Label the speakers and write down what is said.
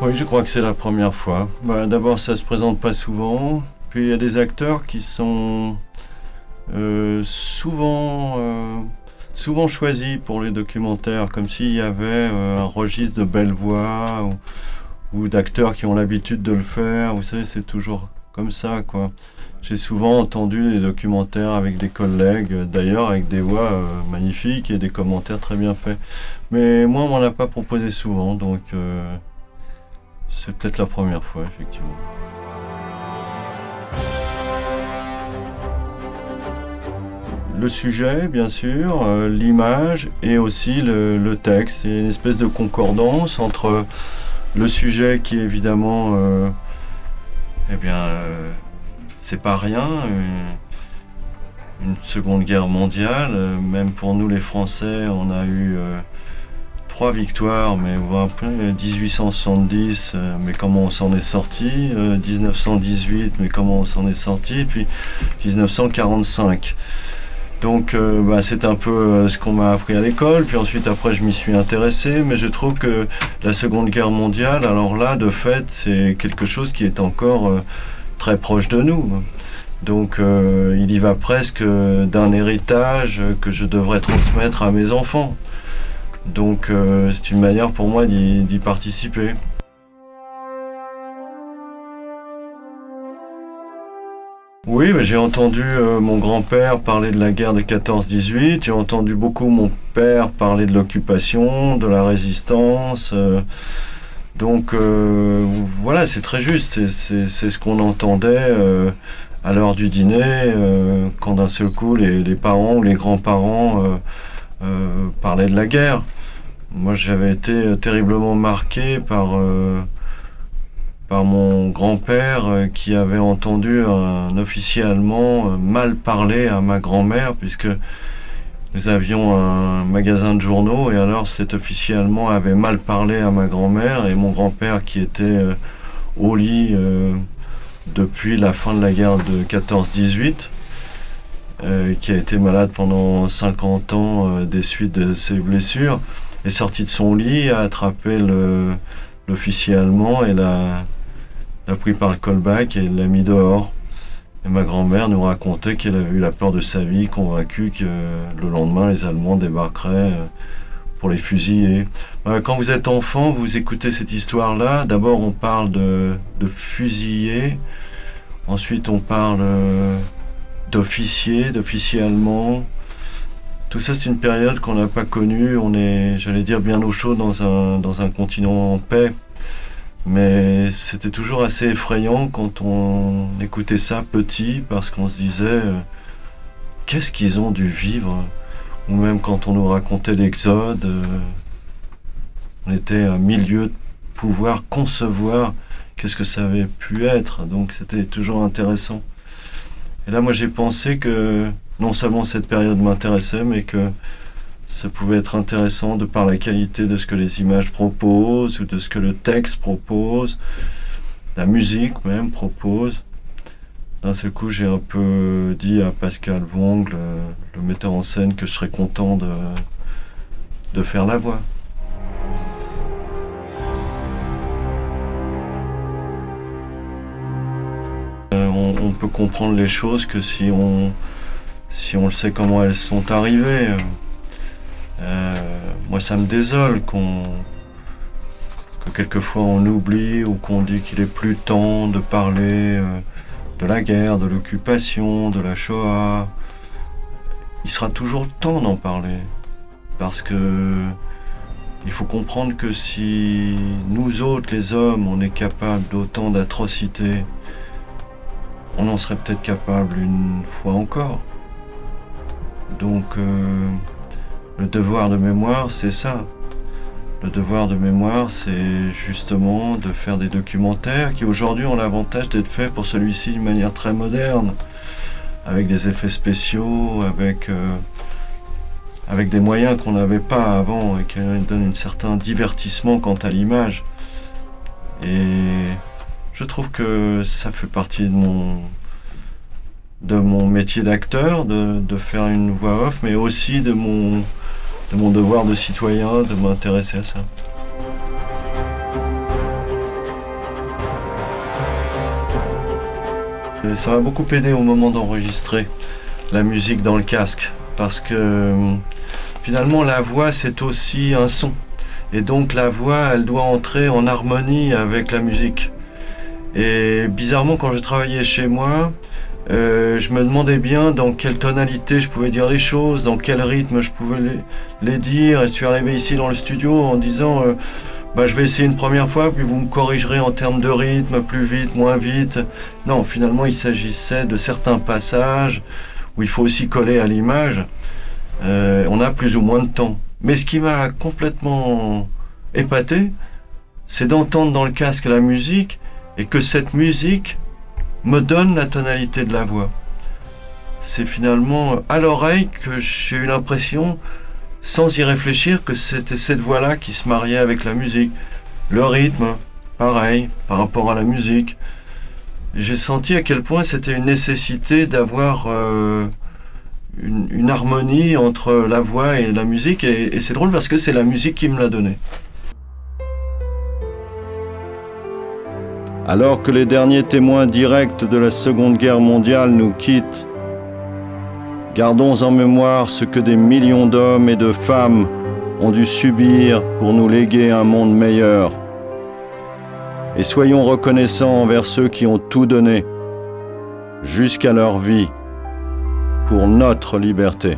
Speaker 1: Oui, je crois que c'est la première fois. D'abord, ça se présente pas souvent. Puis il y a des acteurs qui sont souvent choisis pour les documentaires, comme s'il y avait un registre de belle voix ou d'acteurs qui ont l'habitude de le faire. Vous savez, c'est toujours comme ça, quoi. J'ai souvent entendu des documentaires avec des collègues, d'ailleurs avec des voix magnifiques et des commentaires très bien faits. Mais moi, on m'en a pas proposé souvent, donc c'est peut-être la première fois, effectivement. Le sujet, bien sûr, l'image et aussi le texte. Il y a une espèce de concordance entre le sujet qui, évidemment, c'est pas rien. Une Seconde Guerre mondiale, même pour nous les Français, on a eu 3 victoires, mais vous vous rappelez, 1870, mais comment on s'en est sorti, 1918, mais comment on s'en est sorti, et puis 1945. Donc c'est un peu ce qu'on m'a appris à l'école, puis ensuite après je m'y suis intéressé, mais je trouve que la Seconde Guerre mondiale, alors là de fait c'est quelque chose qui est encore très proche de nous. Donc il y va presque d'un héritage que je devrais transmettre à mes enfants. Donc c'est une manière pour moi d'y participer. Oui, j'ai entendu mon grand-père parler de la guerre de 14-18, j'ai entendu beaucoup mon père parler de l'occupation, de la résistance. Donc voilà, c'est très juste, c'est ce qu'on entendait à l'heure du dîner, quand d'un seul coup les parents ou les grands-parents parlaient de la guerre. Moi j'avais été terriblement marqué par mon grand-père qui avait entendu un officier allemand mal parler à ma grand-mère, puisque nous avions un magasin de journaux, et alors cet officier allemand avait mal parlé à ma grand-mère, et mon grand-père qui était au lit depuis la fin de la guerre de 14-18, qui a été malade pendant 50 ans des suites de ses blessures, est sorti de son lit, a attrapé l'officier allemand et l'a pris par le callback et l'a mis dehors. Et ma grand-mère nous racontait qu'elle avait eu la peur de sa vie, convaincue que le lendemain les Allemands débarqueraient pour les fusiller. Quand vous êtes enfant, vous écoutez cette histoire-là. D'abord on parle de fusiller, ensuite on parle d'officiers allemands. Tout ça, c'est une période qu'on n'a pas connue. On est, j'allais dire, bien au chaud dans un continent en paix. Mais c'était toujours assez effrayant quand on écoutait ça petit, parce qu'on se disait qu'est-ce qu'ils ont dû vivre. Ou même quand on nous racontait l'Exode, on était à milieu de pouvoir concevoir qu'est-ce que ça avait pu être. Donc c'était toujours intéressant. Et là, moi, j'ai pensé que non seulement cette période m'intéressait, mais que ça pouvait être intéressant de par la qualité de ce que les images proposent, ou de ce que le texte propose, la musique même propose. D'un seul coup, j'ai un peu dit à Pascal Wong, le metteur en scène, que je serais content de faire la voix. On peut comprendre les choses que si on le sait comment elles sont arrivées. Moi, ça me désole que quelquefois on oublie, ou qu'on dit qu'il est plus temps de parler de la guerre, de l'occupation, de la Shoah. Il sera toujours le temps d'en parler, parce que il faut comprendre que si nous autres, les hommes, on est capable d'autant d'atrocités, on en serait peut-être capable une fois encore. Donc le devoir de mémoire, c'est ça. Le devoir de mémoire, c'est justement de faire des documentaires qui aujourd'hui ont l'avantage d'être faits pour celui-ci d'une manière très moderne, avec des effets spéciaux, avec des moyens qu'on n'avait pas avant, et qui donnent un certain divertissement quant à l'image. Et je trouve que ça fait partie de mon métier d'acteur, de faire une voix off, mais aussi de mon devoir de citoyen, de m'intéresser à ça. Ça m'a beaucoup aidé au moment d'enregistrer la musique dans le casque, parce que finalement la voix c'est aussi un son. Et donc la voix, elle doit entrer en harmonie avec la musique. Et bizarrement, quand je travaillais chez moi, je me demandais bien dans quelle tonalité je pouvais dire les choses, dans quel rythme je pouvais les dire. Et je suis arrivé ici dans le studio en disant je vais essayer une première fois, puis vous me corrigerez en termes de rythme, plus vite, moins vite. Non, finalement, il s'agissait de certains passages où il faut aussi coller à l'image. On a plus ou moins de temps. Mais ce qui m'a complètement épaté, c'est d'entendre dans le casque la musique et que cette musique me donne la tonalité de la voix. C'est finalement à l'oreille que j'ai eu l'impression, sans y réfléchir, que c'était cette voix-là qui se mariait avec la musique. Le rythme, pareil, par rapport à la musique. J'ai senti à quel point c'était une nécessité d'avoir une harmonie entre la voix et la musique, et c'est drôle parce que c'est la musique qui me l'a donné. Alors que les derniers témoins directs de la Seconde Guerre mondiale nous quittent, gardons en mémoire ce que des millions d'hommes et de femmes ont dû subir pour nous léguer un monde meilleur. Et soyons reconnaissants envers ceux qui ont tout donné, jusqu'à leur vie, pour notre liberté.